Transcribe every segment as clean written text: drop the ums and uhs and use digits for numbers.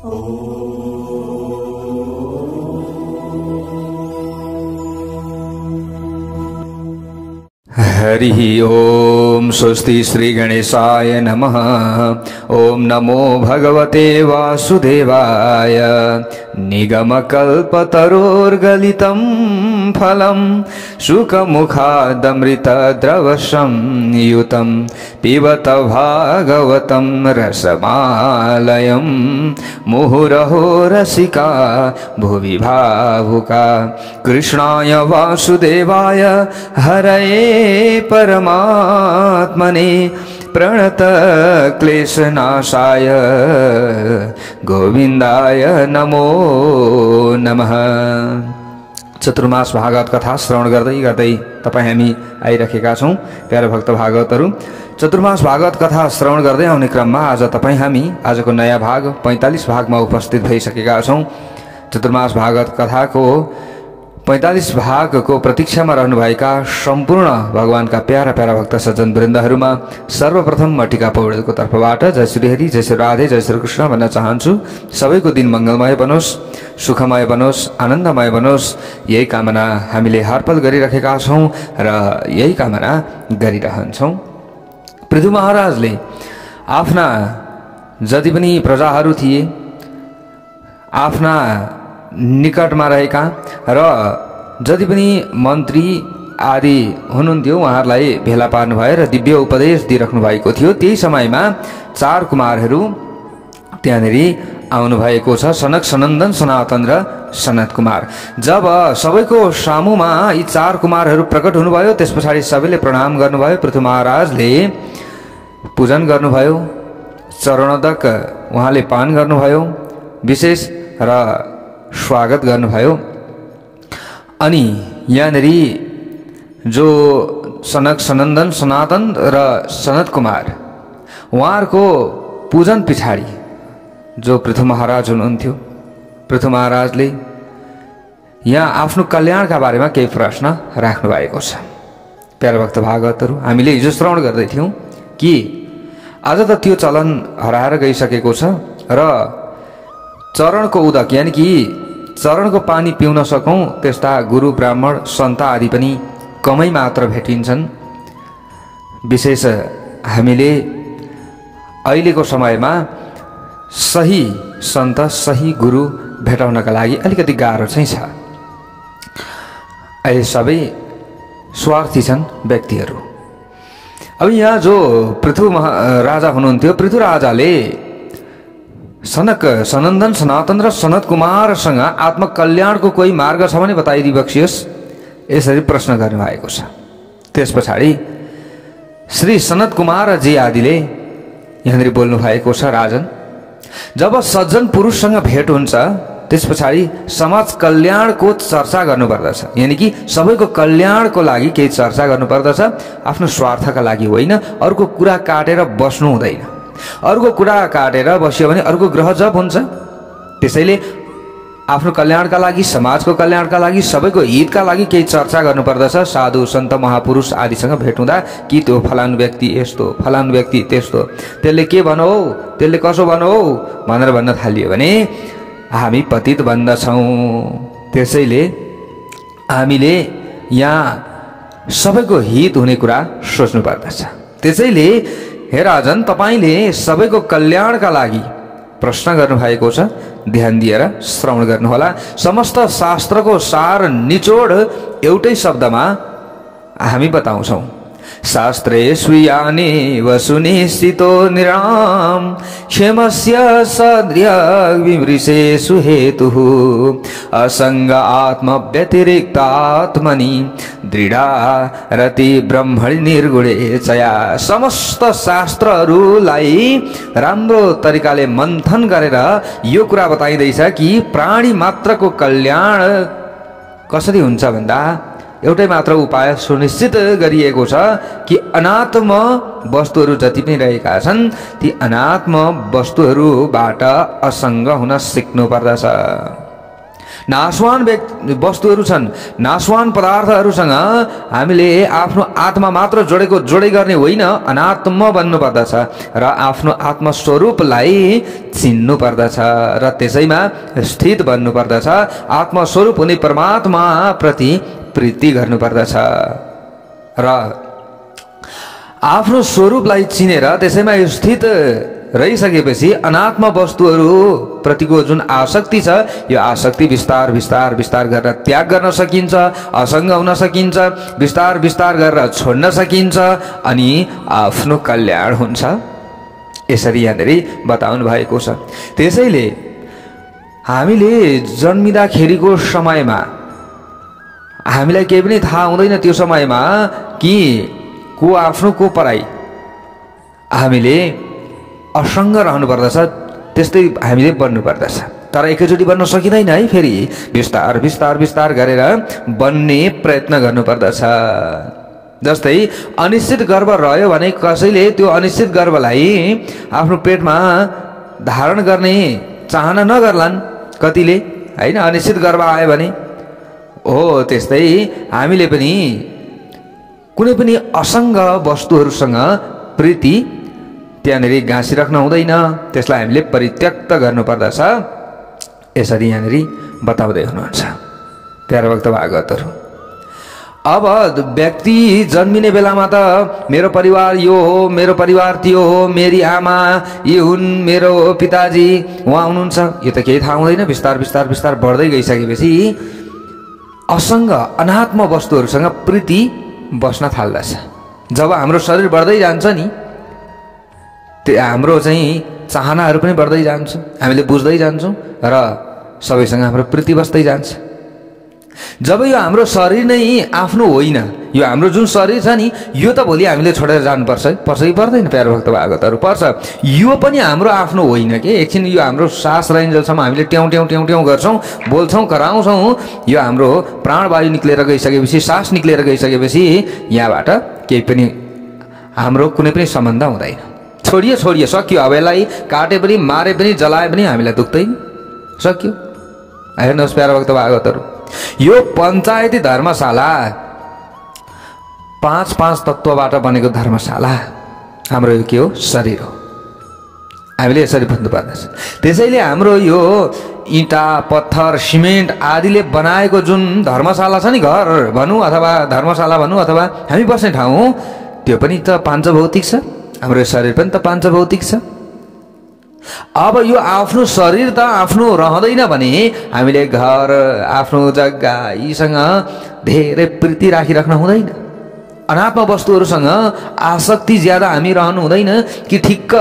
हरि ओम स्वस्ति श्री गणेशाय नमः। ओम नमो भगवते वासुदेवाय। निगमकल्पतरोर्गलितं फलं शुकमुखादमृतद्रवसंयुतं पिबत भागवतं रसमालयं मुहुरहो रसिका भुवि भावुका। कृष्णाय वासुदेवाय हरये परमात्मने प्रणत क्लेशनाशाय गोविन्दाय नमो नमः। चतुर्मास भागवत कथा श्रवण गर्दै गर्दै तपाईं हामी आइरहेका छौं। प्यारा भक्त भागवतहरू, चतुर्मास भागवत कथा श्रवण गर्दै आउने क्रममा आज तपाईं हामी आजको नयाँ भाग 45 भागमा उपस्थित भइसकेका छौं। चतुर्मास भागवत कथाको 45 भागको प्रतीक्षामा रहनुभएका सम्पूर्ण भगवानका प्यारा प्यारा भक्त सज्जन वृन्दहरूमा सर्वप्रथम म टीका पौडेलको तर्फबाट जय श्री हरि, जय श्री राधे, जय श्री कृष्ण भन्न चाहन्छु। सबैको दिन मङ्गलमय बनोस्, सुखमय बनोस्, आनन्दमय बनोस्, यही कामना हामीले हरपल गरिरहेका छौं र यही कामना गरिरहन्छौं। पृथु महाराजले आफ्ना जति पनि प्रजाहरू थिए, आफ्ना निकटमा रहेका र जति पनि मन्त्री आदि हुनुहुन्थ्यो उहाँहरूलाई भेला पार्नुभयो र दिव्य उपदेश दिइराख्नु भएको थियो। त्यही समयमा चार कुमारहरू त्यहाँनेरि आउनुभएको छ, सनक, सनन्दन, सनातन र सनत कुमार। जब सबैको सामुमा यी चार कुमारहरू प्रकट हुनुभयो त्यस पछाडि सबैले प्रणाम गर्नुभयो। पृथु महाराजले पूजन गर्नुभयो, चरणोदक उहाँले पान गर्नुभयो विशेष र स्वागत गर्नुभयो। अनि यहाँनेरि जो सनक, सनन्दन, सनातन र सनत कुमार उहाँहरूको पूजन पछाडि जो पृथु महाराज हुनुहुन्थ्यो, पृथु महाराजले यहाँ आफ्नो कल्याणका बारेमा केही प्रश्न राख्नु भएको छ। प्यारा भक्त भागवतहरू, हामीले हिजो श्रवण गर्दै थियौँ कि आज त त्यो चलन हराएर गइसकेको छ र चरणको उदक यानि कि चरणको पानी पिउन सकौं त्यस्ता गुरु, ब्राह्मण, सन्त आदि पनि कमै मात्र भेटिन्छन्। विशेष हामीले अहिलेको समयमा सही सन्त, सही गुरु भेटाउनका लागि अलिकति गाह्रो चाहिँ छ। अहिले सबै स्वार्थी छन् व्यक्तिहरू। अब यहाँ जो पृथु राजा हुनुहुन्थ्यो, पृथु राजाले सनक, सनन्दन, सनातन र सनत कुमारसँग आत्मकल्याणको कोही मार्ग छ भने बताइदिबक्सियोस्, यसरी प्रश्न गर्नुभएको छ। त्यस पछाडि श्री सनत कुमार जी आदिले यहाँनिर बोल्नु भएको छ, राजन, जब सज्जन पुरुषसँग भेट हुन्छ त्यस पछाडि समाज कल्याणको चर्चा गर्नुपर्दछ। यानि कि सबैको कल्याणको लागि केही चर्चा गर्नुपर्दछ, आफ्नो स्वार्थका लागि होइन। अर्को कुरा काटेर बस्नु हुँदैन। अर्को कुरा काटेर बस्यो भने अर्को ग्रह जप हुन्छ। त्यसैले आफ्नो कल्याणका लागि, समाजको कल्याणका लागि, सबैको हितका लागि केही चर्चा गर्नुपर्दछ। साधु सन्त महापुरुष आदिसँग भेट हुँदा कि त्यो फलानु व्यक्ति यस्तो, फलानु व्यक्ति त्यस्तो, त्यसले के भनौ, त्यसले कसो भनौ भनेर भन्न थालियो भने हामी पतित बन्दछौँ। त्यसैले हामीले यहाँ सबैको हित हुने कुरा सोच्नु पर्दछ। त्यसैले हे राजन, तपाईले सबैको कल्याणका लागि प्रश्न गर्नुभएको छ, ध्यान दिएर श्रवण गर्नुहोला। समस्त शास्त्रको सार निचोड एउटै शब्दमा हामी बताउँछौं। शास्त्रेषु यानेव सुनिश्चितो निराम क्षेमस्य सद्यग्विमृशेषु हेतुः असंग आत्मव्यतिरिक्तात्मनि दृढा रति ब्रह्मणि निर्गुणे चया। समस्त शास्त्रहरूलाई राम्रो तरिकाले मन्थन गरेर यो कुरा बताइदैछ कि प्राणी मात्रको कल्याण कसरी हुन्छ भन्दा एउटै मात्र उपाय सुनिश्चित गरिएको छ कि अनात्म वस्तुहरू जति पनि रहेका छन् ती अनात्म वस्तुहरूबाट असंग हुन सिक्नु पर्दछ। नाशवान वस्तुहरू छन्, नाशवान पदार्थहरूसँग हामीले आफ्नो आत्मा मात्र जोडै गर्ने होइन, अनात्म बन्नु पर्दछ र आफ्नो आत्मस्वरूपलाई चिन्नु पर्दछ र त्यसैमा स्थित बन्नु पर्दछ। आत्मस्वरूप हुने परमात्मा प्रति प्रीति गर्नु पर्दछ र आफ्नो स्वरूपलाई चिनेर त्यसैमा स्थित रहिसकेपछि अनात्म वस्तुहरू प्रतिको जुन आसक्ति छ, यो आसक्ति बिस्तार बिस्तार बिस्तार गरेर त्याग गर्न सकिन्छ, असङ्ग हुन सकिन्छ, बिस्तार बिस्तार गरेर छोड्न सकिन्छ अनि आफ्नो कल्याण हुन्छ। यसरी यहाँनिर बताउनु भएको छ। त्यसैले हामीले जन्मिँदाखेरिको समयमा हामीलाई केही पनि थाहा हुँदैन, त्यो समयमा कि को आफ्नो को पराई, हामीले असङ्ग रहनु पर्दछ, त्यस्तै हामीले बन्नु पर्दछ। तर एकैचोटि बन्न सकिँदैन है, फेरि बिस्तार बिस्तार बिस्तार गरेर बन्ने प्रयत्न गर्नु पर्दछ। जस्तै अनिश्चित गर्भ रह्यो भने कसैले त्यो अनिश्चित गर्भलाई आफ्नो पेटमा धारण गर्ने चाहना नगर्लान् कतिले, होइन? अनिश्चित गर्भ आयो भने हो त्यस्तै हामीले पनि कुनै पनि असङ्ग वस्तुहरूसँग प्रीति त्यहाँनिर गाँसिराख्न हुँदैन, त्यसलाई हामीले परित्यक्त गर्नुपर्दछ। यसरी यहाँनिर बताउँदै हुनुहुन्छ प्यारा भक्त भागवतहरू। अब व्यक्ति जन्मिने बेलामा त मेरो परिवार यो हो, मेरो परिवार त्यो हो, मेरी आमा यी हुन्, मेरो पिताजी उहाँ हुनुहुन्छ, यो त केही थाहा हुँदैन। बिस्तार बिस्तार बिस्तार बढ्दै गइसकेपछि असङ्ग अनात्म वस्तुहरूसँग प्रीति बस्न थाल्दछ। जब हाम्रो शरीर बढ्दै जान्छ नि, त्यो हाम्रो चाहिँ चाहनाहरू पनि बढ्दै जान्छ, हामीले बुझ्दै जान्छौँ र सबैसँग हाम्रो प्रीति बस्दै जान्छ। जब यो हाम्रो शरीर नै आफ्नो होइन, यो हाम्रो जुन शरीर छ नि, यो त भोलि हामीले छोडेर जानुपर्छ, पर्छ कि पर्दैन प्यारो भक्त भागवतहरू? पर्छ। यो पनि हाम्रो आफ्नो होइन के। एकछिन यो हाम्रो सास रहन्जेलसम्म हामीले ट्याउँ ट्याउँ ट्याउँ ट्याउँ गर्छौँ, बोल्छौँ, कराउँछौँ, यो हाम्रो प्राणवायु निक्लेर गइसकेपछि, सास निक्लेर गइसकेपछि यहाँबाट केही पनि हाम्रो कुनै पनि सम्बन्ध हुँदैन। छोडियो छोडियो, सक्यो। अब यसलाई काटे पनि, मारे पनि, जलाए पनि हामीलाई दुख्दैन, सक्यो। हेर्नुहोस् प्यारा भक्त भागवतहरू, यो पञ्चायती धर्मशाला 5 तत्त्वबाट बनेको धर्मशाला हाम्रो यो के हो? शरीर हो। हामीले यसरी बुझ्नु पर्दछ। त्यसैले हाम्रो यो इँटा, पत्थर, सिमेन्ट आदिले बनाएको जुन धर्मशाला छ नि, घर भनौँ अथवा धर्मशाला भनौँ अथवा हामी बस्ने ठाउँ, त्यो पनि त पाञ्चभौतिक छ। हाम्रो शरीर पनि त पाञ्चभौतिक छ। अब यो आफ्नो शरीर त आफ्नो रहँदैन भने हामीले घर, आफ्नो जग्गा यीसँग धेरै प्रीति राखिराख्न हुँदैन। अनात्म वस्तुहरूसँग आसक्ति ज्यादा हामी रहनु हुँदैन कि ठिक्क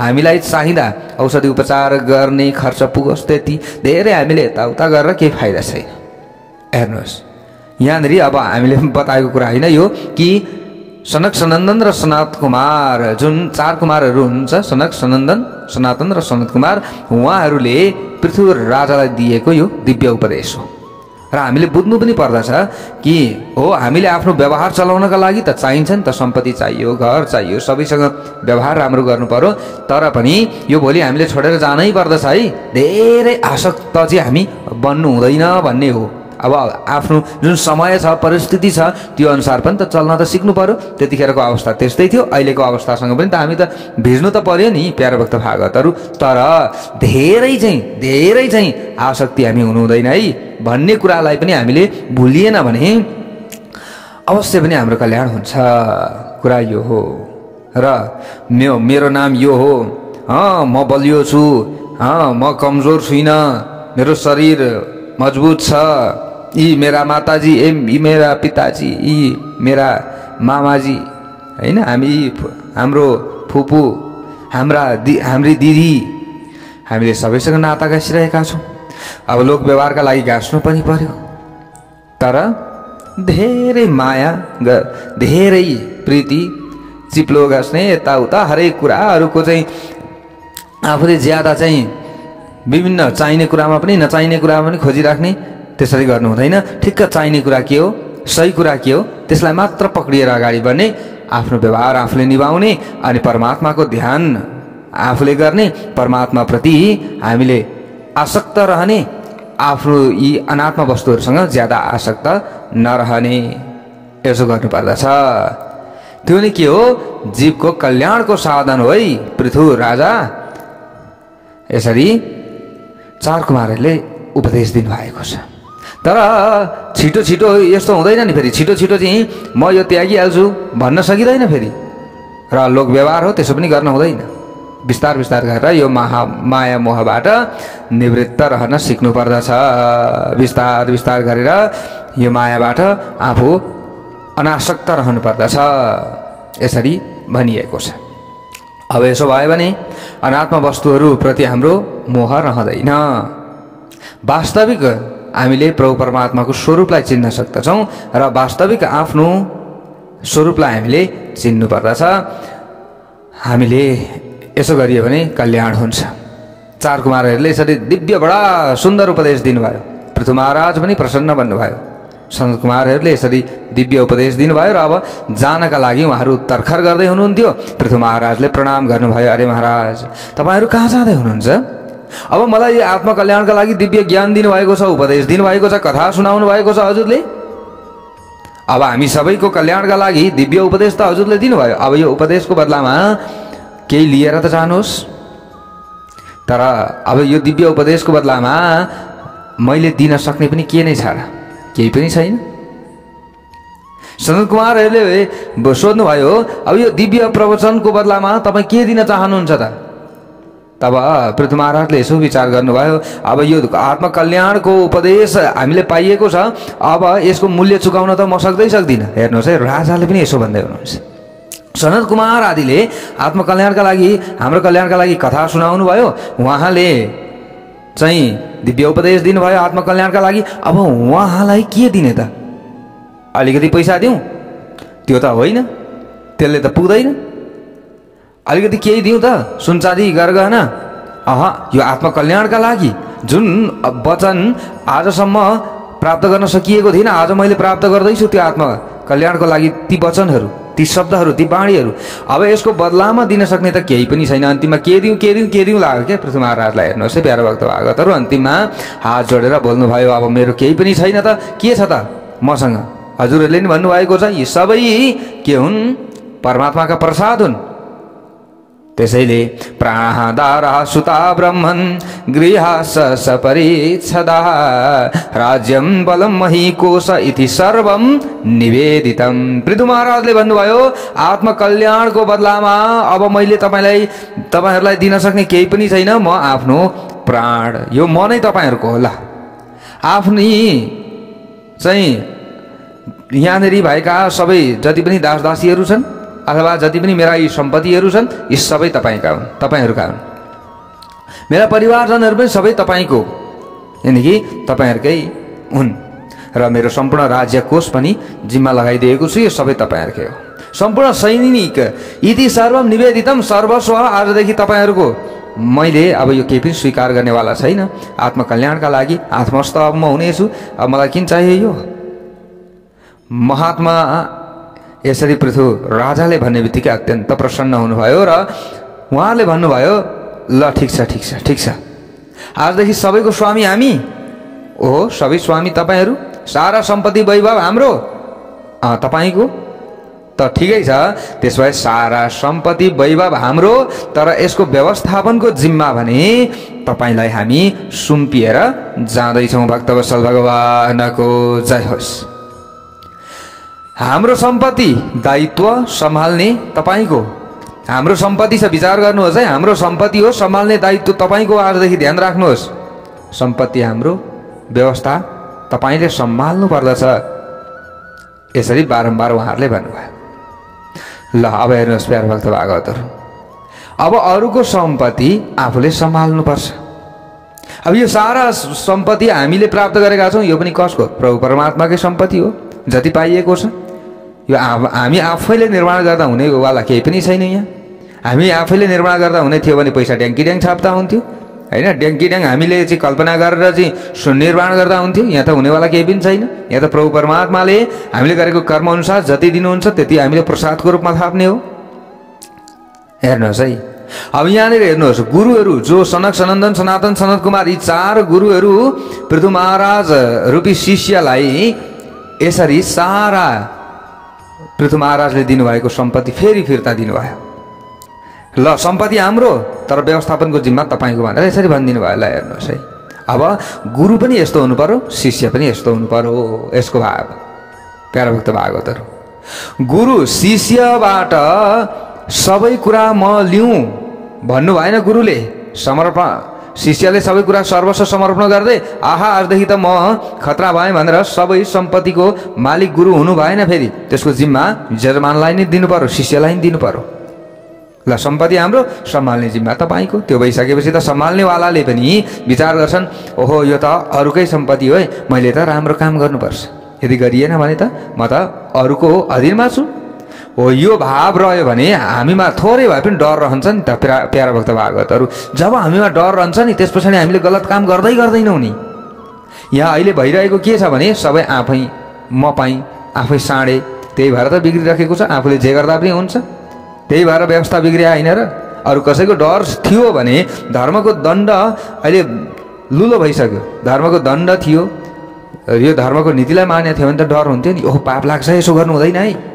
हामीलाई चाहिँदा औषधि उपचार गर्ने खर्च पुगोस् त्यति धेरै हामीले यताउता गरेर केही फाइदा छैन। हेर्नुहोस् यहाँनिर अब हामीले बताएको कुरा होइन यो कि सनक सनन्दन र सनत कुमार जुन 4 कुमारहरू हुनुहुन्छ, सनक सनन्दन सनातन र सनत कुमार, उहाँहरूले पृथ्वी राजालाई दिएको यो दिव्य उपदेश हो। र हामीले बुझ्नु पनि पर्दछ कि हो हामीले आफ्नो व्यवहार चलाउनका लागि त चाहिन्छ नि त, सम्पत्ति चाहियो, घर चाहियो, सबैसँग व्यवहार राम्रो गर्नु पर्यो। तर पनि यो भोलि हामीले छोडेर जानै पर्दछ है। धेरै आसक्त चाहिँ हामी बन्नु हुँदैन भन्ने हो। अब आफ्नो जुन समय छ, परिस्थिति छ, त्यो अनुसार पनि त चल्न त सिक्नु पर्यो। त्यतिखेरको अवस्था त्यस्तै थियो, अहिलेको अवस्थासँग पनि त हामी त भिज्नु त पर्यो नि प्यारा भक्त भागवतहरू। तर धेरै चाहिँ आसक्ति हामी हुनु हुँदैन है भन्ने कुरालाई पनि हामीले भुलिएन भने अवश्य पनि हाम्रो कल्याण हुन्छ। कुरा यो हो। र मेरो नाम यो हो, म बलियो छु, म कमजोर छुइनँ, मेरो शरीर मजबुत छ, यी मेरा माताजी, यी मेरा पिताजी, यी मेरा मामाजी, होइन, हाम्रो फुपू, हाम्री दिदी, हामीले सबैसँग नाता गाँसिरहेका छौँ। अब लोक व्यवहारका लागि गाँस्नु पनि पर्यो। तर धेरै माया, धेरै प्रीति, चिप्लो गाँस्ने, यताउता हरेक कुराहरूको चाहिँ आफूले ज्यादा चाहिँ विभिन्न चाहिने कुरामा पनि नचाहिने कुरामा पनि खोजिराख्ने, त्यसरी गर्नु हुँदैन। ठिक्क चाहिने कुरा के हो, सही कुरा के हो, त्यसलाई मात्र पक्रिएर अगाडि बढ्ने, आफ्नो व्यवहार आफूले निभाउने अनि परमात्माको ध्यान आफूले गर्ने, परमात्माप्रति हामीले आसक्त रहने, आफ्नो यी अनात्म वस्तुहरूसँग ज्यादा आसक्त नरहने यसो गर्नुपर्दछ। त्यो नै के हो? जीवको कल्याणको साधन हो है पृथु राजा। यसरी चार कुमारहरूले उपदेश दिनुभएको छ। तर छिटो छिटो यस्तो हुँदैन नि, फेरि छिटो छिटो चाहिँ म यो त्यागिहाल्छु भन्न सकिँदैन फेरि, र लोक व्यवहार हो, त्यसो पनि गर्न हुँदैन। बिस्तार बिस्तार गरेर यो माया मोहबाट निवृत्त रहन सिक्नु पर्दछ। बिस्तार बिस्तार गरेर यो मायाबाट आफू अनासक्त रहनु पर्दछ, यसरी भनिएको छ। अब यसो भयो भने अनात्म वस्तुहरूप्रति हाम्रो मोह रहँदैन। वास्तविक हामीले प्रभु परमात्माको स्वरूपलाई चिन्न सक्दछौँ र वास्तविक आफ्नो स्वरूपलाई हामीले चिन्नु पर्दछ। हामीले यसो गरियो भने कल्याण हुन्छ। चार कुमारहरूले यसरी दिव्य बडा सुन्दर उपदेश दिनुभयो। पृथु महाराज पनि प्रसन्न बन्नुभयो। सनत कुमारहरूले यसरी दिव्य उपदेश दिनुभयो र अब जानका लागि उहाँहरू तर्खर गर्दै हुनुहुन्थ्यो। पृथु महाराजले प्रणाम गर्नुभयो। अरे महाराज, तपाईँहरू कहाँ जाँदै हुनुहुन्छ? अब मलाई यो आत्मकल्याणका लागि दिव्य ज्ञान दिनुभएको छ, उपदेश दिनुभएको छ, कथा सुनाउनु भएको छ हजुरले। अब हामी सबैको कल्याणका लागि दिव्य उपदेश त हजुरले दिनुभयो। अब यो उपदेशको बदलामा केही लिएर त जानुहोस्। तर अब यो दिव्य उपदेशको बदलामा मैले दिन सक्ने पनि के नै छ र? केही पनि छैन। सनत कुमारहरूले सोध्नुभयो, अब यो दिव्य प्रवचनको बदलामा तपाईँ के दिन चाहनुहुन्छ त? तब पृथु महाराजले यसो विचार गर्नुभयो, अब यो आत्मकल्याणको उपदेश हामीले पाइएको छ, अब यसको मूल्य चुकाउन त म सक्दिनँ। हेर्नुहोस् है, राजाले पनि यसो भन्दै हुनुहुन्छ। सनत कुमार आदिले आत्मकल्याणका लागि, हाम्रो कल्याणका लागि कथा सुनाउनु भयो। उहाँले चाहिँ दिव्य उपदेश दिनुभयो आत्मकल्याणका लागि। अब उहाँलाई के दिने त? अलिकति पैसा दिउँ? त्यो त होइन, त्यसले त पुग्दैन। अलिकति केही दिउँ त, सुनचाँदी गरगहना? यो आत्मकल्याणका लागि जुन वचन आजसम्म प्राप्त गर्न सकिएको थिएन, आज मैले प्राप्त गर्दैछु त्यो आत्मकल्याणको लागि ती वचनहरू, ती शब्दहरू, ती बाणीहरू। अब यसको बदलामा दिन सक्ने त केही पनि छैन। अन्तिममा के दिउँ लाग्यो क्या पृथु महाराजलाई। हेर्नुहोस् है प्यारो भक्त भागवतहरू, अन्तिममा हात जोडेर बोल्नुभयो, अब मेरो केही पनि छैन त, के छ त मसँग? हजुरहरूले नि भन्नुभएको छ यी सबै के हुन्? परमात्माका प्रसाद हुन्। त्यसैले प्राणदारः सुता ब्रह्मन् गृहस सपरिच्छदा राज्यं बलं मही कोश इति सर्वं निवेदितम। पृथु महाराजले भन्नुभयो, आत्मकल्याणको बदलामा अब मैले तपाईँहरूलाई दिन सक्ने केही पनि छैन। म आफ्नो प्राण, यो म नै तपाईँहरूको होला। आफ्नी चाहिँ यहाँनिर भएका सबै जति पनि दासदासीहरू छन् अथवा जति पनि मेरा यी सम्पत्तिहरू छन्, यी सबै तपाईँका हुन्, तपाईँहरूका हुन्। मेरा परिवारजनहरू पनि सबै तपाईँको, यानि कि तपाईँहरूकै हुन्। र मेरो सम्पूर्ण राज्य कोष पनि जिम्मा लगाइदिएको छु, यो सबै तपाईँहरूकै हो। सम्पूर्ण सैनिक इति सर्वम निवेदितम, सर्वस्व आजदेखि तपाईँहरूको। मैले अब यो केही पनि स्वीकार गर्नेवाला छैन। आत्मकल्याणका लागि आत्मस्थ अब म हुनेछु। अब मलाई किन चाहियो यो? महात्मा यसरी पृथु राजाले भन्ने बित्तिकै अत्यन्त प्रसन्न हुनुभयो र उहाँले भन्नुभयो, ल ठिक छ, आजदेखि सबैको स्वामी हामी। ओहो, सबै स्वामी तपाईँहरू? सारा सम्पत्ति वैभव हाम्रो तपाईँको? त ठिकै छ, त्यसो भए सारा सम्पत्ति वैभव हाम्रो, तर यसको व्यवस्थापनको जिम्मा भने तपाईँलाई हामी सुम्पिएर जाँदैछौँ। भक्तवत्सल भगवानको जय होस्। हाम्रो सम्पत्ति दायित्व सम्हाल्ने तपाईँको। हाम्रो सम्पत्ति छ, विचार गर्नुहोस् है, हाम्रो सम्पत्ति हो, सम्हाल्ने दायित्व तपाईँको। आजदेखि ध्यान राख्नुहोस्, सम्पत्ति हाम्रो, व्यवस्था तपाईँले सम्हाल्नु पर्दछ। यसरी बारम्बार उहाँहरूले भन्नुभयो। ल अब हेर्नुहोस् प्यारो भक्त भागवतहरू, अब अरूको सम्पत्ति आफूले सम्हाल्नुपर्छ। अब यो सारा सम्पत्ति हामीले प्राप्त गरेका छौँ, यो पनि कसको? प्रभु परमात्माकै सम्पत्ति हो। जति पाइएको छ यो हामी आफैले निर्माण गर्दा हुनेवाला केही पनि छैन। यहाँ हामी आफैले निर्माण गर्दा हुने थियो भने पैसा ड्याङ्की ड्याङ छाप्दा हुन्थ्यो होइन? ड्याङ्की ड्याङ हामीले चाहिँ कल्पना गरेर चाहिँ निर्माण गर्दा हुन्थ्यो। यहाँ त हुनेवाला केही पनि छैन। यहाँ त प्रभु परमात्माले हामीले गरेको कर्म अनुसार जति दिनुहुन्छ त्यति हामीले प्रसादको रूपमा थाप्ने हो। हेर्नुहोस् है, अब यहाँनिर हेर्नुहोस्, गुरुहरू जो सनक सनन्दन सनातन सनत कुमार यी 4 गुरुहरू पृथु महाराज रूपी शिष्यलाई यसरी सारा पृथु महाराजले दिनुभएको सम्पत्ति फेरि फिर्ता दिनुभयो। ल सम्पत्ति हाम्रो तर व्यवस्थापनको जिम्मा तपाईँको भनेर यसरी भनिदिनु भयो। ल हेर्नुहोस् है, अब गुरु पनि यस्तो हुनु पर्यो, शिष्य पनि यस्तो हुनु पर्यो। यसको भाव प्यारा भक्त भागवतहरू, गुरु शिष्यबाट सबै कुरा म लिउँ भन्नु भएन। गुरुले समर्पण, शिष्यले सबै कुरा सर्वस्व समर्पण गर्दै आहा आजदेखि त म खतरा भएँ भनेर सबै सम्पत्तिको मालिक गुरु हुनु भएन। फेरि त्यसको जिम्मा यजमानलाई नै दिनु पर्यो, शिष्यलाई नै दिनु पर्यो। ल सम्पत्ति हाम्रो, सम्हाल्ने जिम्मा तपाईँको। त्यो भइसकेपछि त सम्हाल्नेवालाले पनि विचार गर्छन्, ओहो यो त अरूकै सम्पत्ति हो है, मैले त राम्रो काम गर्नुपर्छ। यदि गरिएन भने त म त अरूको अधीनमा छु। हो यो भाव रह्यो भने हामीमा थोरै भए पनि डर रहन्छ नि त। प्यारा भक्त भागवतहरू, जब हामीमा डर रहन्छ नि त्यस पछाडि हामीले गलत काम गर्दै गर्दैनौँ नि। यहाँ अहिले भइरहेको के छ भने सबै आफै म पाएँ, आफै साँडे, त्यही भएर त बिग्रिरहेको छ। आफूले जे गर्दा पनि हुन्छ, त्यही भएर व्यवस्था बिग्रिया होइन र। अरू कसैको डर थियो भने धर्मको दण्ड अहिले लुलो भइसक्यो। धर्मको दण्ड थियो, यो धर्मको नीतिलाई मान्य थियो भने त डर हुन्थ्यो नि। ओहो पाप लाग्छ, यसो गर्नु हुँदैन है,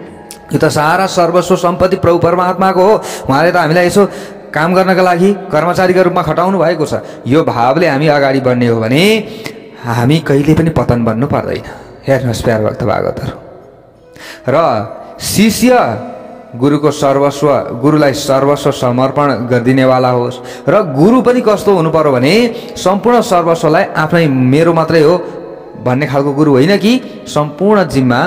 यो त सारा सर्वस्व सम्पत्ति प्रभु परमात्माको हो, उहाँले त हामीलाई यसो काम गर्नका लागि कर्मचारीको रूपमा खटाउनु भएको छ। यो भावले हामी अगाडि बढ्ने हो भने हामी कहिले पनि पतन बन्नु पर्दैन। हेर्नुहोस् प्यारा भक्त भागवतहरू, र शिष्य गुरुको सर्वस्व, गुरुलाई सर्वस्व समर्पण गरिदिनेवाला होस्। र गुरु पनि कस्तो हुनु पर्यो भने सम्पूर्ण सर्वस्वलाई आफ्नै मेरो मात्रै हो भन्ने खालको गुरु होइन कि सम्पूर्ण जिम्मा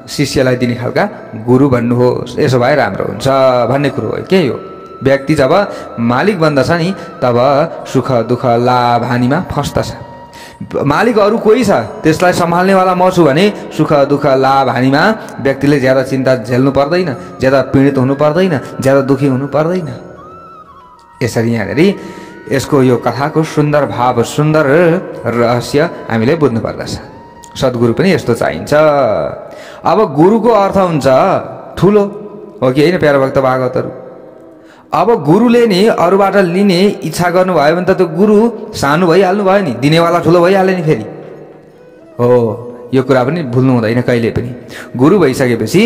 शिष्यलाई दिने खालका गुरु भन्नुहोस्। यसो भए राम्रो हुन्छ भन्ने कुरो हो। के हो, व्यक्ति जब मालिक बन्दछ नि तब सुख दुःख लाभ हानिमा फस्दछ। मालिक अरू कोही छ, त्यसलाई सम्हाल्नेवाला म छु भने सुख दुःख लाभ हानिमा व्यक्तिले ज्यादा चिन्ता झेल्नु पर्दैन, ज्यादा पीडित हुनु पर्दैन, ज्यादा दुःखी हुनु पर्दैन। यसरी यहाँनिर यसको यो कथाको सुन्दर भाव, सुन्दर रहस्य हामीले बुझ्नु पर्दछ। सद्गुरु पनि यस्तो चाहिन्छ। अब गुरुको अर्थ हुन्छ ठुलो, हो कि होइन प्यारा भक्त भागवतहरू? अब गुरुले नि अरूबाट लिने इच्छा गर्नुभयो भने त त्यो गुरु सानो भइहाल्नु भयो नि, दिनेवाला ठुलो भइहाल्यो नि फेरि। हो यो कुरा पनि भुल्नु हुँदैन कहिले पनि। गुरु भइसकेपछि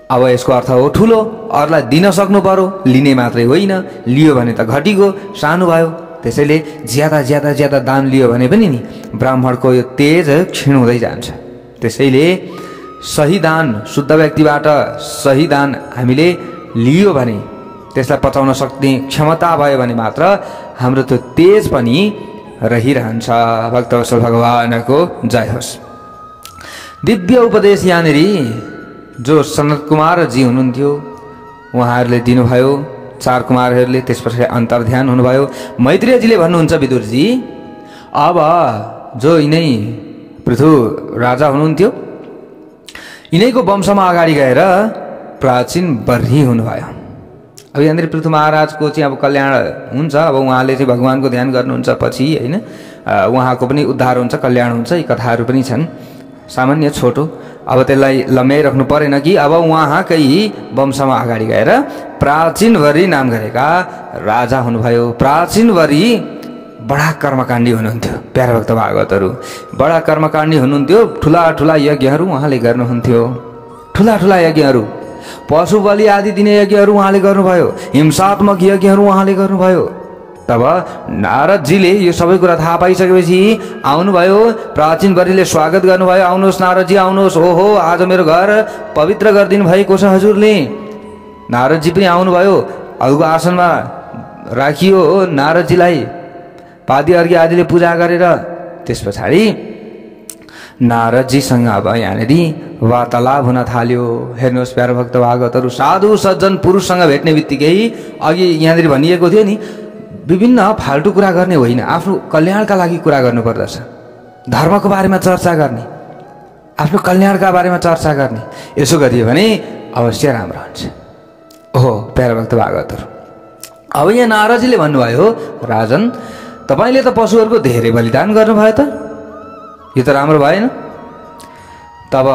अब यसको अर्थ हो ठुलो, अरूलाई दिन सक्नु पर्यो, लिने मात्रै होइन। लियो भने त घटिगयो, सानो भयो। त्यसैले ज्यादा ज्यादा ज्यादा दान लियो भने पनि नि ब्राह्मणको यो तेज क्षीण हुँदै जान्छ। त्यसैले सही दान, शुद्ध व्यक्तिबाट सही दान हामीले लियो भने, त्यसलाई पचाउन सक्ने क्षमता भयो भने मात्र हाम्रो त्यो तेज पनि रहिरहन्छ। भक्तवत्सल भगवानको जय होस्। दिव्य उपदेश यहाँनिर जो सनत कुमार जी हुनुहुन्थ्यो उहाँहरूले दिनुभयो, 4 कुमारहरूले। त्यसपछि अन्तर्ध्यान हुनुभयो। मैत्रेयजीले भन्नुहुन्छ, विदुरजी अब जो यिनै पृथु राजा हुनुहुन्थ्यो यिनैको वंशमा अगाडि गएर प्राचीन बर्ही हुनुभयो। अब यहाँनिर पृथु महाराजको चाहिँ अब कल्याण हुन्छ। अब उहाँले चाहिँ भगवानको ध्यान गर्नुहुन्छ पछि होइन, उहाँको पनि उद्धार हुन्छ, कल्याण हुन्छ। यी कथाहरू पनि छन्, सामान्य छोटो। अब त्यसलाई लम्ब्याइराख्नु परेन कि अब उहाँकै वंशमा अगाडि गएर प्राचीनवरी नाम गरेका राजा हुनुभयो। प्राचीनवरी बडा कर्मकाण्डी हुनुहुन्थ्यो प्यारा भक्त भागवतहरू। बडा कर्मकाण्डी हुनुहुन्थ्यो। ठुला ठुला यज्ञहरू उहाँले गर्नुहुन्थ्यो। ठुला ठुला यज्ञहरू, पशु बलि आदि दिने यज्ञहरू उहाँले गर्नुभयो। हिंसात्मक यज्ञहरू उहाँले गर्नुभयो। तब नारदजीले यो सबै कुरा थाहा पाइसकेपछि आउनुभयो। प्राचीन बरीले स्वागत गर्नुभयो, आउनुहोस् नारदजी आउनुहोस्, ओहो आज मेरो घर पवित्र गरिदिनु भएको छ हजुरले। नारदजी पनि आउनुभयो, अघिल्लो आसनमा राखियो नारदजीलाई, पादी अर्घ्य आदिले पूजा गरेर। त्यस पछाडि नारदजीसँग अब यहाँनिर वार्तालाप हुन थाल्यो। हेर्नुहोस् प्यारो भक्त भागवतहरू, साधु सज्जन पुरुषसँग भेट्ने बित्तिकै अघि यहाँनिर भनिएको थियो नि, विभिन्न फाल्टु कुरा गर्ने होइन, आफ्नो कल्याणका लागि कुरा गर्नुपर्दछ। धर्मको बारेमा चर्चा गर्ने, आफ्नो कल्याणका बारेमा चर्चा गर्ने, यसो गरियो भने अवश्य राम्रो हुन्छ। ओहो प्यारो भक्त भागवतहरू, अब यहाँ नारदजीले भन्नुभयो, राजन तपाईँले त पशुहरूको धेरै बलिदान गर्नुभयो त, यो त राम्रो भएन। तब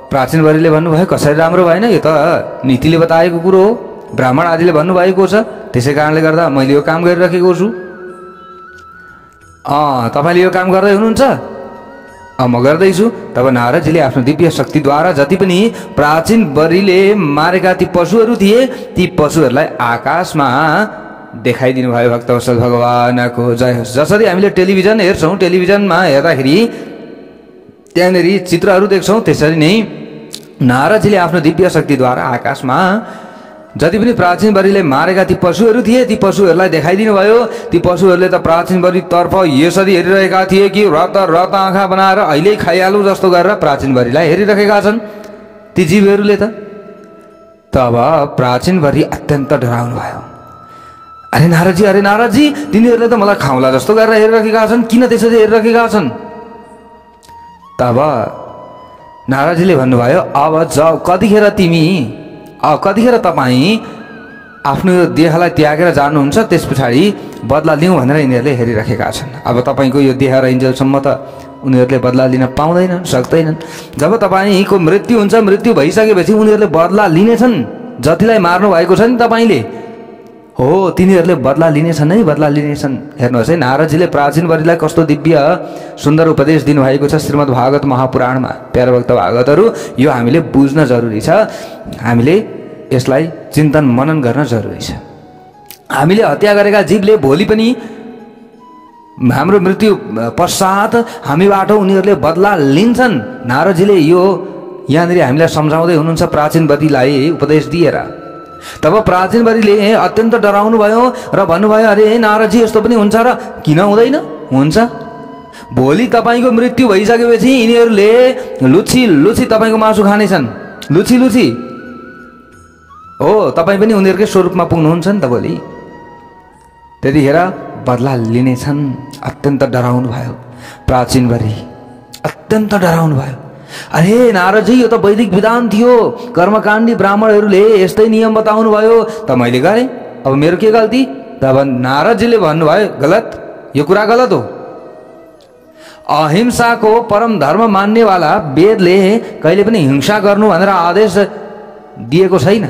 प्राचीन वरीले भन्नुभयो, कसरी राम्रो भएन, यो त नीतिले बताएको कुरो हो, ब्राह्मण आदिले भन्नुभएको छ, त्यसै कारणले गर्दा मैले यो काम गरिराखेको छु। तपाईँले यो काम गर्दै हुनुहुन्छ? म गर्दैछु। तब नारदजीले आफ्नो दिव्य शक्तिद्वारा जति पनि प्राचीन बरीले मारेका ती पशुहरू थिए ती पशुहरूलाई आकाशमा देखाइदिनु भयो। भक्तवत्सल भगवानको जय होस्। जसरी हामीले टेलिभिजन हेर्छौँ, टेलिभिजनमा हेर्दाखेरि त्यहाँनिर चित्रहरू देख्छौँ, त्यसरी नै नारदजीले आफ्नो दिव्य शक्तिद्वारा आकाशमा जति पनि प्राचीन बरीले मारेका ती पशुहरू थिए ती पशुहरूलाई देखाइदिनु भयो। ती पशुहरूले त प्राचीन बरीतर्फ यसरी हेरिरहेका थिए कि रत रत आँखा बनाएर अहिले खाइहालौँ जस्तो गरेर प्राचीन बरीलाई हेरिरहेका छन् ती जीवहरूले। तब प्राचीन बरी अत्यन्त डराउनु भयो। अरे नारदजी, तिनीहरूले त मलाई खाउँला जस्तो गरेर हेरिरहेका छन्, किन त्यसरी हेरिरहेका छन्? तब नारदजीले भन्नुभयो, अब कतिखेर तपाईँ आफ्नो यो देहलाई त्यागेर जानुहुन्छ, त्यस पछाडि बदला लिउँ भनेर यिनीहरूले हेरिरहेका छन्। अब तपाईँको यो देह रहन्जेलसम्म त उनीहरूले बदला लिन पाउँदैनन्, सक्दैनन्। जब तपाईँको मृत्यु हुन्छ, मृत्यु भइसकेपछि उनीहरूले बदला लिनेछन्। जतिलाई मार्नु भएको छ नि तपाईँले, हो तिनीहरूले बदला लिनेछन् है, बदला लिनेछन्। हेर्नुहोस् है, नारदजीले प्राचीन बरीलाई कस्तो दिव्य सुन्दर उपदेश दिनुभएको छ श्रीमद् भागवत महापुराणमा। प्यारा भक्त भागवतहरू, यो हामीले बुझ्न जरुरी छ, हामीले यसलाई चिन्तन मनन गर्न जरुरी छ। हामीले हत्या गरेका जीवले भोलि पनि हाम्रो मृत्यु पश्चात हामीबाट उनीहरूले बदला लिन्छन्। नारदजीले यो यहाँनिर हामीलाई सम्झाउँदै हुनुहुन्छ प्राचीन बरीलाई उपदेश दिएर। तब प्राचीन बरीले अत्यन्त डराउनु भयो र भन्नुभयो, अरे नारदजी यस्तो पनि हुन्छ र? किन हुँदैन? हुन्छ। भोलि तपाईँको मृत्यु भइसकेपछि यिनीहरूले लुची लुची तपाईँको मासु खानेछन्, लुची लुची। हो, तपाईँ पनि उनीहरूकै स्वरूपमा पुग्नुहुन्छ नि त भोलि। त्यतिखेर बदला लिनेछन्। अत्यन्त डराउनु भयो प्राचीन बरी, अत्यन्त डराउनु भयो। अरे नारदजी, यो त वैदिक विधान थियो, कर्मकाण्डी ब्राह्मणहरूले यस्तै नियम बताउनु भयो त मैले गरेँ, अब मेरो के गल्ती? तब नारदजीले भन्नुभयो, गलत, यो कुरा गलत हो। अहिंसाको परम धर्म मान्नेवाला वेदले कहिले पनि हिंसा गर्नु भनेर आदेश दिएको छैन।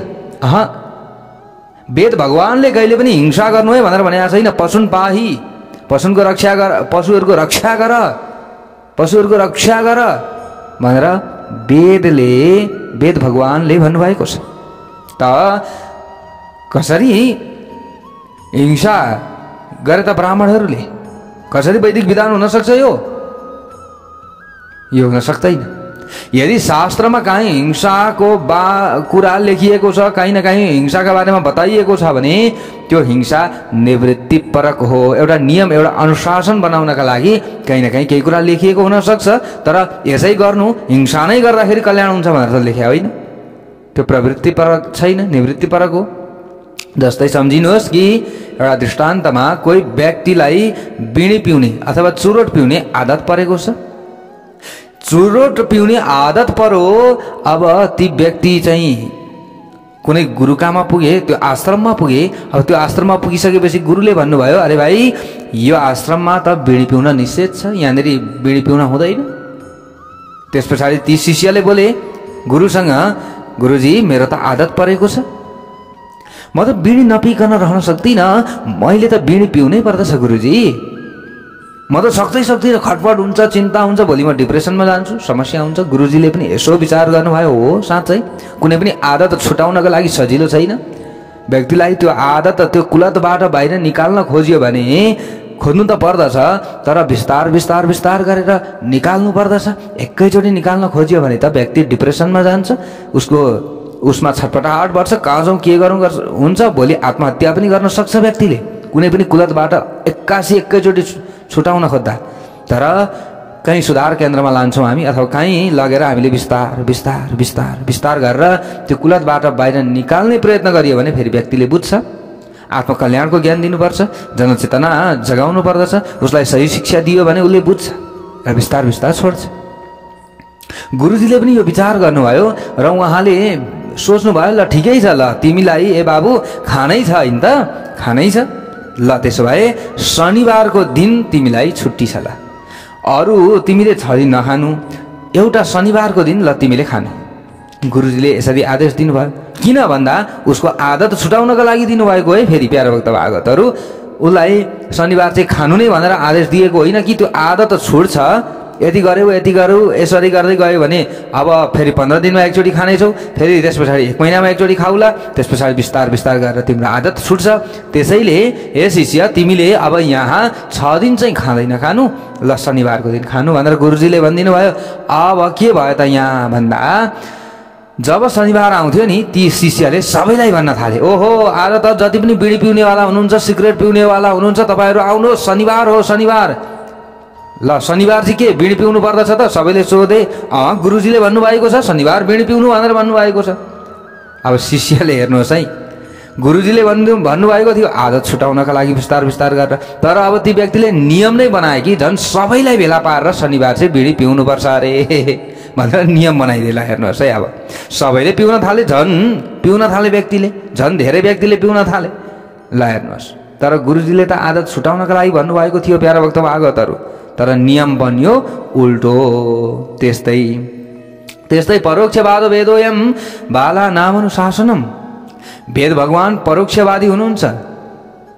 वेद भगवानले कहिले पनि हिंसा गर्नु है भनेर भनेको छैन। पशुन पाही, पशुको रक्षा गर, पशुहरूको रक्षा गर, पशुहरूको रक्षा गर भनेर वेद भगवानले भन्नुभएको छ। त कसरी हिंसा गरे त ब्राह्मणहरूले? कसरी वैदिक विधान हुन सक्छ? यो हुन सक्दैन। यदि शास्त्रमा कहीँ हिंसाको कुरा लेखिएको छ, कहीँ न कहीँ हिंसाका बारेमा बताइएको छ भने त्यो हिंसा निवृत्तिपरक हो। एउटा नियम, एउटा अनुशासन बनाउनका लागि कहीँ न कहीँ केही कुरा लेखिएको हुनसक्छ, तर यसै गर्नु, हिंसा नै गर्दाखेरि कल्याण हुन्छ भनेर त लेख्या होइन। त्यो प्रवृत्तिपरक छैन, निवृत्तिपरक हो। जस्तै सम्झिनुहोस् कि एउटा दृष्टान्तमा कोही व्यक्तिलाई बिडी पिउने अथवा चुरोट पिउने आदत परेको छ। चुरोट पिउने आदत परो, अब ती व्यक्ति चाहिँ कुनै गुरुकामा पुगे, त्यो आश्रममा पुगे। अब त्यो आश्रममा पुगिसकेपछि गुरुले भन्नुभयो, अरे भाइ, यो आश्रममा त बिडी पिउन निषेध छ, यहाँनिर बिडी पिउन हुँदैन। त्यस पछाडि ती शिष्यले बोले गुरुसँग, गुरुजी मेरो त आदत परेको छ, म त बिडी नपिकन रहन सक्दिनँ, मैले त बिडी पिउनै पर्दछ गुरुजी, म त सक्दिनँ, खटपट हुन्छ, चिन्ता हुन्छ, भोलि म डिप्रेसनमा जान्छु, समस्या हुन्छ। गुरुजीले पनि यसो विचार गर्नुभयो, हो साँच्चै कुनै पनि आदत छुटाउनका लागि सजिलो छैन। व्यक्तिलाई त्यो आदत, त्यो कुलतबाट बाहिर निकाल्न खोजियो भने खोज्नु त पर्दछ, तर बिस्तार बिस्तार बिस्तार गरेर निकाल्नु पर्दछ। एकैचोटि निकाल्न खोजियो भने त व्यक्ति डिप्रेसनमा जान्छ, उसमा छटपटाहट बढ्छ, कहाँ जाउँ के गरौँ हुन्छ, भोलि आत्महत्या पनि गर्न सक्छ व्यक्तिले, कुनै पनि कुलतबाट एकैचोटि छुटाउन खोज्दा। तर कहीँ सुधार केन्द्रमा लान्छौँ हामी, अथवा कहीँ लगेर हामीले बिस्तार बिस्तार बिस्तार बिस्तार गरेर त्यो कुलतबाट बाहिर निकाल्ने प्रयत्न गरियो भने फेरि व्यक्तिले बुझ्छ। आत्मकल्याणको ज्ञान दिनुपर्छ, जनचेतना जगाउनु पर्दछ, उसलाई सही शिक्षा दियो भने उसले बुझ्छ र बिस्तार बिस्तार छोड्छ। गुरुजीले पनि यो विचार गर्नुभयो र उहाँले सोच्नुभयो, ल ठिकै छ, ल तिमीलाई ए बाबु खानै छ होइन त, खानै छ, ल त्यसो भए शनिबारको दिन तिमीलाई छुट्टी छ, ल अरू तिमीले 6 दिन नखानु, एउटा शनिबारको दिन ल तिमीले खानु। गुरुजीले यसरी आदेश दिनुभयो। किन भन्दा उसको आदत छुटाउनको लागि दिनुभएको है। फेरि प्यारो भक्त भागवतहरू उसलाई शनिबार चाहिँ खानु नै भनेर आदेश दिएको होइन कि त्यो आदत छुट्छ, यति गऱ्यौ यति गऱ्यौ यसरी गर्दै गयो भने अब फेरि 15 दिनमा एकचोटि खानेछौ, फेरि त्यस पछाडि 1 महिनामा एकचोटि खाउला, त्यस पछाडि बिस्तार बिस्तार गरेर तिम्रो आदत छुट्छ। त्यसैले हे शिष्य तिमीले अब यहाँ 6 दिन चाहिँ खाँदैन खानु, ल शनिबारको दिन खानु भनेर गुरुजीले भनिदिनु भयो। अब के भयो त यहाँ भन्दा जब शनिबार आउँथ्यो नि ती शिष्यले सबैलाई भन्न थाले, ओहो आज त जति पनि बिडी पिउनेवाला हुनुहुन्छ, सिगरेट पिउनेवाला हुनुहुन्छ, तपाईँहरू आउनुहोस्, शनिबार हो शनिबार। ल शनिबार चाहिँ के बिडी पिउनु पर्दछ त? सबैले सोधे। गुरुजीले भन्नुभएको छ शनिबार बिडी पिउनु भनेर भन्नुभएको छ। अब शिष्यले हेर्नुहोस् है, गुरुजीले भन्नुभएको थियो आदत छुटाउनका लागि बिस्तार बिस्तार गरेर, तर अब ती व्यक्तिले नियम नै बनाए कि झन् सबैलाई भेला पारेर शनिबार चाहिँ बिडी पिउनुपर्छ अरे भनेर नियम बनाइदिएला। हेर्नुहोस् है, अब सबैले पिउन थाले, झन् पिउन थाले व्यक्तिले, झन् धेरै व्यक्तिले पिउन थाले। ल हेर्नुहोस्, तर गुरुजीले त आदत छुटाउनका लागि भन्नुभएको थियो प्यारा भक्त भागवतहरू, तर नियम बन्यो उल्टो। त्यस्तै त्यस्तै परोक्षवादो वेदोयम बाला नामनुशासनम। वेद भगवान परोक्षवादी हुनुहुन्छ।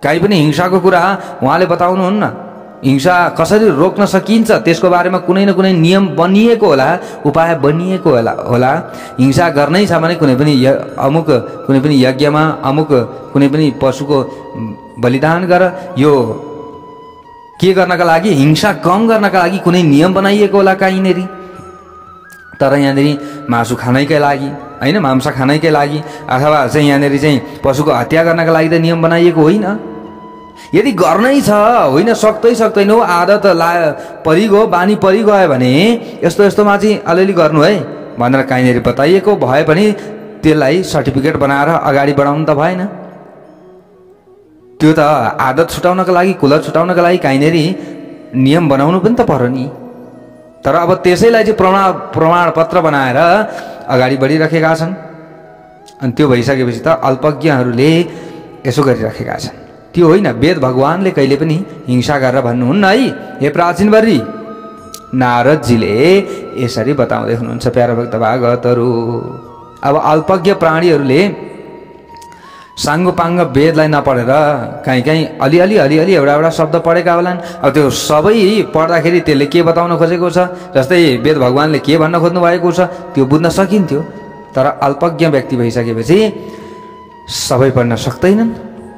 काहीँ पनि हिंसाको कुरा उहाँले बताउनुहुन्न। हिंसा कसरी रोक्न सकिन्छ त्यसको बारेमा कुनै न कुनै नियम बनिएको होला, उपाय बनिएको होला। हिंसा गर्नै छ भने कुनै पनि अमुक कुनै पनि यज्ञमा अमुक कुनै पनि पशुको बलिदान गर, यो के गर्नका लागि, हिंसा कम गर्नका लागि कुनै नियम बनाइएको होला कहीँनेरि। तर यहाँनिर मासु खानैकै लागि होइन, मांस खानैकै लागि अथवा चाहिँ यहाँनिर चाहिँ पशुको हत्या गर्नका लागि त नियम बनाइएको होइन। यदि गर्नै छ, होइन सक्दैनौ, आदत परिगयो, बानी परिगयो भने यस्तो यस्तोमा चाहिँ अलिअलि गर्नु है भनेर कहीँनिर बताइएको भए पनि त्यसलाई सर्टिफिकेट बनाएर अगाडि बढाउनु त भएन। त्यो त आदत छुटाउनका लागि, कुलत छुटाउनका लागि कहीँनेरि नियम बनाउनु पनि त पर्यो नि। तर अब त्यसैलाई चाहिँ प्रमाणपत्र बनाएर अगाडि बढिराखेका छन्। अनि त्यो भइसकेपछि त अल्पज्ञहरूले यसो गरिराखेका छन्। त्यो होइन, वेद भगवानले कहिले पनि हिंसा गरेर भन्नुहुन्न है। हे प्राचीनवर्य, नारदजीले यसरी बताउँदै हुनुहुन्छ प्यारा भक्त भागवतहरू। अब अल्पज्ञ प्राणीहरूले साङ्गोपाङ्ग वेदलाई नपढेर कहीँ अलिअलि एउटा शब्द पढेका होलान्। अब त्यो सबै पढ्दाखेरि त्यसले के बताउन खोजेको छ, जस्तै वेद भगवानले के भन्न खोज्नु भएको छ त्यो बुझ्न सकिन्थ्यो। तर अल्पज्ञ व्यक्ति भइसकेपछि सबै पढ्न सक्दैनन्।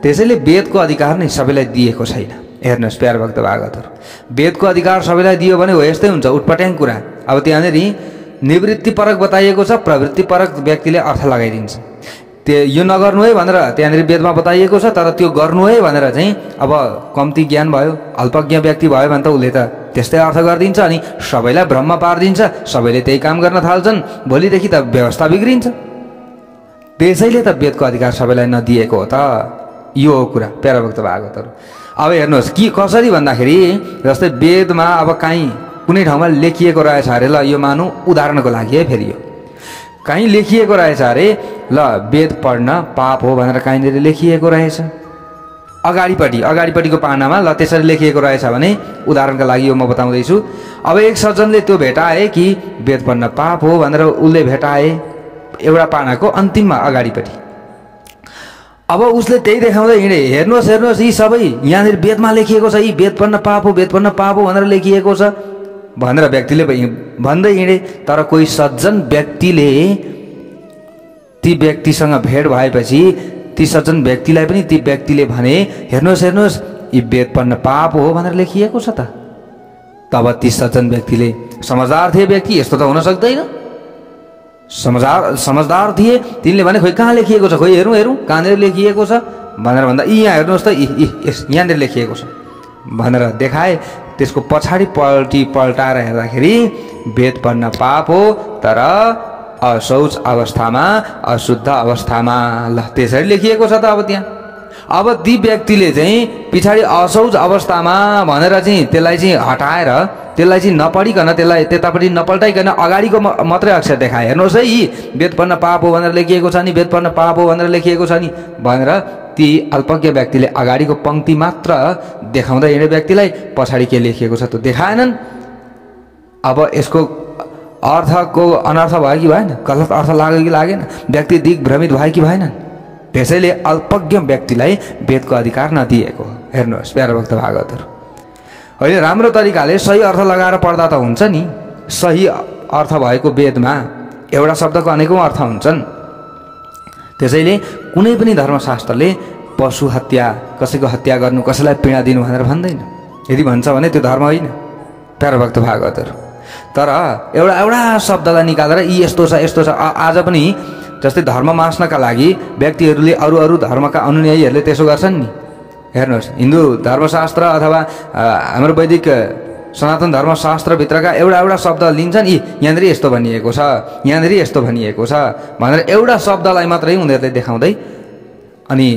त्यसैले वेदको अधिकार नै सबैलाई दिएको छैन। हेर्नुहोस् प्यारा भक्त भागवतहरू, वेदको अधिकार सबैलाई दियो भने हो यस्तै हुन्छ, उटपट्याङ कुरा। अब त्यहाँनिर निवृत्तिपरक बताइएको छ, प्रवृत्तिपरक व्यक्तिले अर्थ लगाइदिन्छ। यो नगर्नु है भनेर त्यहाँनिर वेदमा बताइएको छ, तर त्यो गर्नु है भनेर चाहिँ अब कम्ती ज्ञान भयो, अल्पज्ञ व्यक्ति भयो भने त उसले त त्यस्तै अर्थ गरिदिन्छ अनि सबैलाई भ्रममा पारिदिन्छ। सबैले त्यही काम गर्न थाल्छन्, भोलिदेखि त व्यवस्था बिग्रिन्छ। त्यसैले त वेदको अधिकार सबैलाई नदिएको हो त। यो हो कुरा प्यारा भक्त भागवतहरू। अब हेर्नुहोस् कि कसरी भन्दाखेरि जस्तै वेदमा अब कहीँ कुनै ठाउँमा लेखिएको रहेछ अरे, ल यो मानु उदाहरणको लागि है, फेरि यो कहीँ लेखिएको रहेछ अरे, ल वेद पढ्न पाप हो भनेर कहीँनिर लेखिएको रहेछ अगाडिपट्टिको पानामा, ल त्यसरी लेखिएको रहेछ भने उदाहरणका लागि यो म बताउँदैछु। अब एक सज्जनले त्यो भेटाए कि वेद पढ्न पाप हो भनेर उसले भेटाए एउटा पानाको अन्तिममा अगाडिपट्टि। अब उसले त्यही देखाउँदै हिँडे, हेर्नुहोस् यी सबै यहाँनिर वेदमा लेखिएको छ, यी वेद पढ्न पाप हो भनेर लेखिएको छ भनेर व्यक्तिले भन्दै हिँडे। तर कोही सज्जन व्यक्तिले ती व्यक्तिसँग भेट भएपछि ती सज्जन व्यक्तिलाई पनि ती व्यक्तिले भने, हेर्नुहोस् यी वेद पढ्न पाप हो भनेर लेखिएको छ त। तब ती सज्जन व्यक्तिले, समझदार थिए व्यक्ति, यस्तो त हुन सक्दैन, समझदार थिए, तिनले भने खोइ कहाँ लेखिएको छ, खोइ हेरौँ कहाँनिर लेखिएको छ भनेर भन्दा यहाँ हेर्नुहोस् त यहाँनिर लेखिएको छ भनेर देखाए। त्यसको पछाडि पल्टाएर हेर्दाखेरि वेद पढ्न पाप हो, तर अशौच अवस्थामा, अशुद्ध अवस्थामा, ल त्यसरी लेखिएको छ त। अब त्यहाँ अब ती व्यक्तिले चाहिँ पछाडि अशौच अवस्थामा भनेर चाहिँ त्यसलाई चाहिँ हटाएर त्यसलाई चाहिँ नपढिकन, त्यसलाई त्यतापट्टि नपल्टाइकन अगाडिको मात्रै अक्षर देखाए। हेर्नुहोस् है यी वेद पढ्न पाप हो भनेर लेखिएको छ नि, वेद पढ्न पाप हो भनेर लेखिएको छ नि भनेर ती अल्पज्ञ व्यक्तिले अगाडिको पंक्ति मात्र देखाउँदै हिँड्ने व्यक्तिलाई पछाडि के लेखिएको छ त्यो देखाएनन्। अब यसको अर्थको अनर्थ भयो कि भएन, गलत अर्थ लाग्यो कि लागेन, व्यक्ति दिग्भ्रमित भयो कि भएनन्। त्यसैले अल्पज्ञ व्यक्तिलाई वेदको अधिकार नदिएको। हेर्नुहोस् प्यारा भक्त भागवतहरू, होइन राम्रो तरिकाले सही अर्थ लगाएर पढ्दा त हुन्छ नि। सही अर्थ भएको वेदमा एउटा शब्दको अनेकौँ अर्थ हुन्छन्। त्यसैले कुनै पनि धर्मशास्त्रले पशु हत्या, कसैको हत्या गर्नु, कसैलाई पीडा दिनु भनेर भन्दैन। यदि भन्छ भने त्यो धर्म होइन प्यारा भक्त भागवतहरू। तर एउटा एउटा शब्दलाई निकालेर यी यस्तो छ यस्तो छ। आज पनि जस्तै धर्म मास्नका लागि व्यक्तिहरूले अरू अरू धर्मका अनुयायीहरूले त्यसो गर्छन् नि। हेर्नुहोस्, हिन्दू धर्मशास्त्र अथवा हाम्रो वैदिक सनातन धर्मशास्त्रभित्रका एउटा एउटा शब्द लिन्छन्, यी यहाँनिर यस्तो भनिएको छ, यहाँनिर यस्तो भनिएको छ भनेर एउटा शब्दलाई मात्रै उनीहरूले देखाउँदै अनि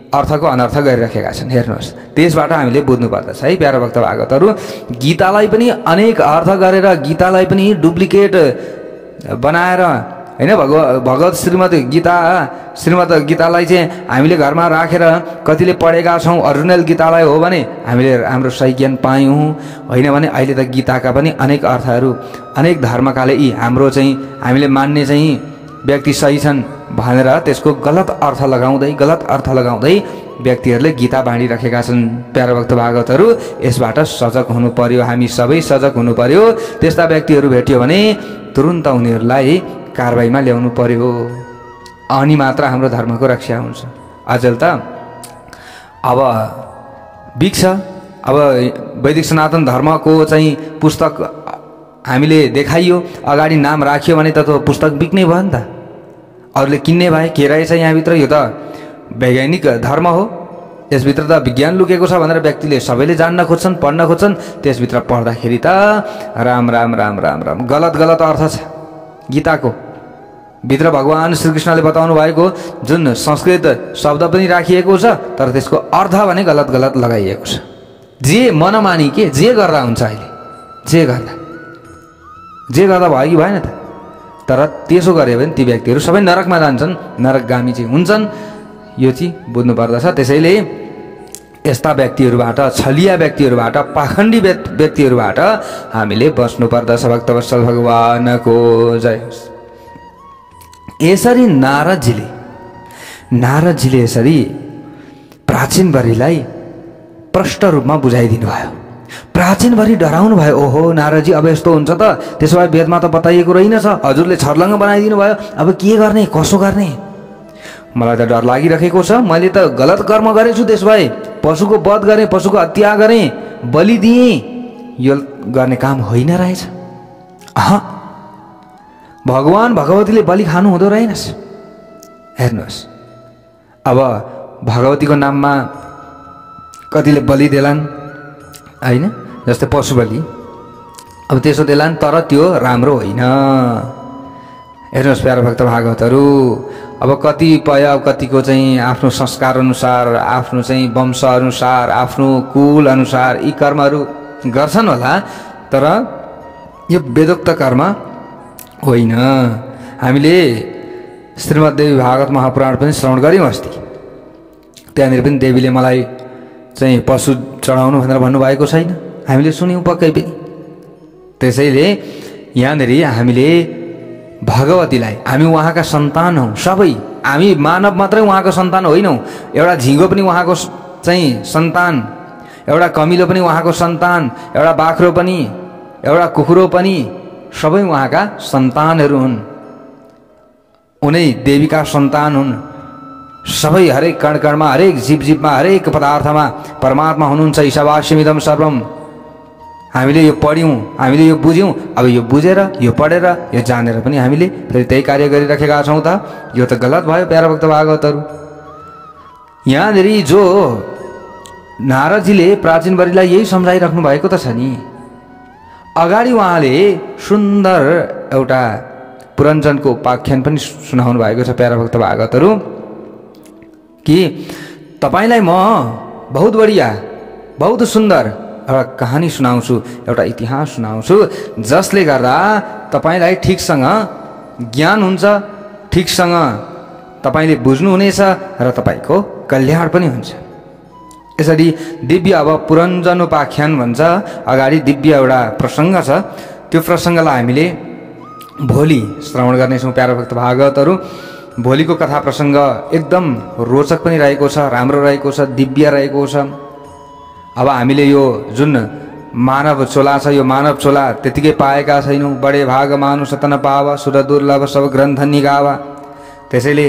अर्थको अनर्थ गरिराखेका छन्। हेर्नुहोस्, त्यसबाट हामीले बुझ्नुपर्दछ है प्यारा भक्त भागवतहरू। गीतालाई पनि अनेक अर्थ गरेर गीतालाई पनि डुप्लिकेट बनाएर होइन, भगवत श्रीमद् गीतालाई चाहिँ हामीले घरमा राखेर कतिले पढेका छौँ। ओरिजिनल गीतालाई हो भने हामीले हाम्रो सही ज्ञान पायौँ, होइन भने अहिले त गीताका पनि अनेक अर्थहरू अनेक धर्मकाले यी हाम्रो चाहिँ हामीले मान्ने चाहिँ व्यक्ति सही छन् भनेर त्यसको गलत अर्थ लगाउँदै व्यक्तिहरूले गीता बाँडिराखेका छन्। प्यारा भक्त भागवतहरू, यसबाट सजग हुनु पर्यो, हामी सबै सजग हुनु पर्यो। त्यस्ता व्यक्तिहरू भेट्यो भने तुरुन्त उनीहरूलाई कारबाहीमा ल्याउनु पर्यो, अनि मात्र हाम्रो धर्मको रक्षा हुन्छ। अझै त अब बिग्छ। अब वैदिक सनातन धर्मको चाहिँ पुस्तक हामीले देखाइयो, अगाडि नाम राख्यो भने त त्यो पुस्तक बिक्ने भयो नि त। अरूले किन्ने भए के रहेछ यहाँभित्र, यो त वैज्ञानिक धर्म हो, यसभित्र त विज्ञान लुकेको छ भनेर व्यक्तिले सबैले जान्न खोज्छन्, पढ्न खोज्छन्। त्यसभित्र पढ्दाखेरि त राम राम राम राम राम गलत गलत अर्थ छ। गीताको भित्र भगवान् श्रीकृष्णले बताउनु भएको जुन संस्कृत शब्द पनि राखिएको छ, तर त्यसको अर्थ भने गलत गलत लगाइएको छ। जे मनमानी के जे गर्दा हुन्छ, अहिले जे गर्दा भयो कि भएन त। तर त्यसो गऱ्यो भने ती व्यक्तिहरू सबै नरकमा जान्छन्, नरकगामी चाहिँ हुन्छन्। यो चाहिँ बुझ्नु पर्दछ। त्यसैले यस्ता व्यक्तिहरूबाट, छलिया व्यक्तिहरूबाट, पाखण्डी व्यक्तिहरूबाट हामीले बस्नु पर्दछ। भक्तवत्सल भगवानको जय होस्। यसरी नारदजीले यसरी प्राचीनभरिलाई प्रष्ट रूपमा बुझाइदिनु भयो। प्राचीनभरि डराउनु भयो। ओहो नारदजी, अब यस्तो हुन्छ त, त्यसो भए वेदमा त बताइएको रहेनछ, हजुरले छर्लङ्ग बनाइदिनु भयो, अब के गर्ने, कसो गर्ने? मलाई त डर लागिरहेको छ। मैले त गलत कर्म गरेछु, त्यसो भए पशुको वध गरेँ, पशुको हत्या गरेँ, बलि दिएँ, यो गर्ने काम होइन रहेछ। भगवान् भगवतीले बलि खानु हुँदो रहेनस्। हेर्नुहोस्, अब भगवतीको नाममा कतिले बलि देलान्, होइन, जस्तै पशु बलि, अब त्यसो देलान्, तर त्यो राम्रो होइन। हेर्नुहोस् प्यारा भक्त भागवतहरू, अब कतिपय कतिको चाहिँ आफ्नो संस्कार अनुसार, आफ्नो चाहिँ वंश अनुसार, आफ्नो कुल अनुसार यी कर्महरू गर्छन् होला, तर यो वेदोक्त कर्म होइन। हामीले श्रीमद्देवी भागवत महापुराण पनि श्रवण गऱ्यौँ अस्ति। त्यहाँनिर पनि देवीले मलाई चाहिँ पशु चढाउनु भनेर भन्नुभएको छैन, हामीले सुन्यौँ पक्कै पनि। त्यसैले यहाँनिर हामीले भगवतीलाई, हामी उहाँका सन्तान हौँ, सबै हामी मानव मात्रै उहाँको सन्तान होइनौँ। एउटा झिँगो पनि उहाँको चाहिँ सन्तान, एउटा कमिलो पनि उहाँको सन्तान, एउटा बाख्रो पनि, एउटा कुखुरो पनि, सबै उहाँका सन्तानहरू हुन्। उनै देवीका सन्तान हुन्। सबै हरेक कणकणमा, हरेक जीवमा, हरेक पदार्थमा परमात्मा हुनुहुन्छ। ईशावास्यमिदं सर्वम। हामीले यो पढ्यौँ, हामीले यो बुझ्यौँ। अब यो बुझेर, यो पढेर, यो जानेर पनि हामीले फेरि त्यही कार्य गरिराखेका छौँ त। यो त गलत भयो प्यारा भक्त भागवतहरू। यहाँनिर जो नारदजीले प्राचीनभरिलाई यही सम्झाइराख्नु भएको त छ नि। अगाडि उहाँले सुन्दर एउटा पुरञ्जनको उपाख्यान पनि सुनाउनु भएको छ प्यारा भक्त भागवतहरू, कि तपाईँलाई म बहुत बढिया, बहुत सुन्दर एउटा कहानी सुनाउँछु, एउटा इतिहास सुनाउँछु, जसले गर्दा तपाईँलाई ठिकसँग ज्ञान हुन्छ, ठिकसँग तपाईँले बुझ्नुहुनेछ र तपाईँको कल्याण पनि हुन्छ। यसरी दिव्य, अब पुरञ्जनोपाख्यान भन्छ, अगाडि दिव्य एउटा प्रसङ्ग छ। त्यो प्रसङ्गलाई हामीले भोलि श्रवण गर्नेछौँ प्यारा भक्त भागवतहरू। भोलिको कथा प्रसङ्ग एकदम रोचक पनि रहेको छ, राम्रो रहेको छ, दिव्य रहेको छ। अब हामीले यो जुन मानव चोला छ, यो मानव चोला त्यतिकै पाएका छैनौँ। बडे भाग मानुष तन पावा, सुर दुर्लभ सब ग्रन्थ निगावा। त्यसैले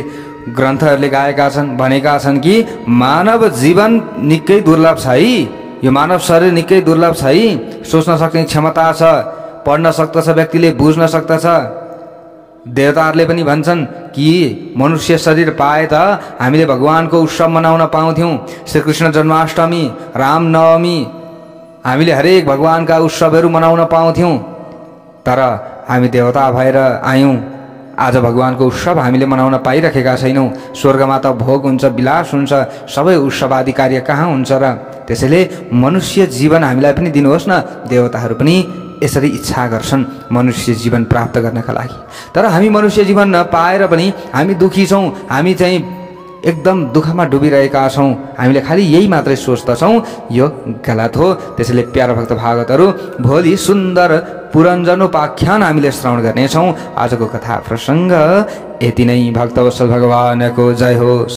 ग्रन्थहरूले गाएका छन्, भनेका छन् कि मानव जीवन निकै दुर्लभ छ है, यो मानव शरीर निकै दुर्लभ छ है। सोच्न सक्ने क्षमता छ, पढ्न सक्दछ व्यक्तिले, बुझ्न सक्दछ। देवताहरूले पनि भन्छन् कि मनुष्य शरीर पाए त हामीले भगवानको उत्सव मनाउन पाउँथ्यौँ। श्रीकृष्ण जन्माष्टमी, रामनवमी, हामीले हरेक भगवानका उत्सवहरू मनाउन पाउँथ्यौँ। तर हामी देवता भएर आयौँ, आज भगवानको उत्सव हामीले मनाउन पाइरहेका छैनौँ। स्वर्गमा त भोग हुन्छ, विलास हुन्छ, सबै उत्सव आदि कार्य कहाँ हुन्छ र? त्यसैले मनुष्य जीवन हामीलाई पनि दिनुहोस् न। देवताहरू पनि यसरी इच्छा गर्छन् मनुष्य जीवन प्राप्त गर्नका लागि। तर हामी मनुष्य जीवन नपाएर पनि हामी दुखी छौँ, हामी चाहिँ एकदम दुःखमा डुबिरहेका छौँ। हामीले खालि यही मात्रै सोच्दछौँ, यो गलत हो। त्यसैले प्यारा भक्त भागवतहरू, भोलि सुन्दर पुरञ्जनोपाख्यान हामीले श्रवण गर्नेछौँ। आजको कथा प्रसङ्ग यति नै। भक्तवत्सल भगवानको जय होस्।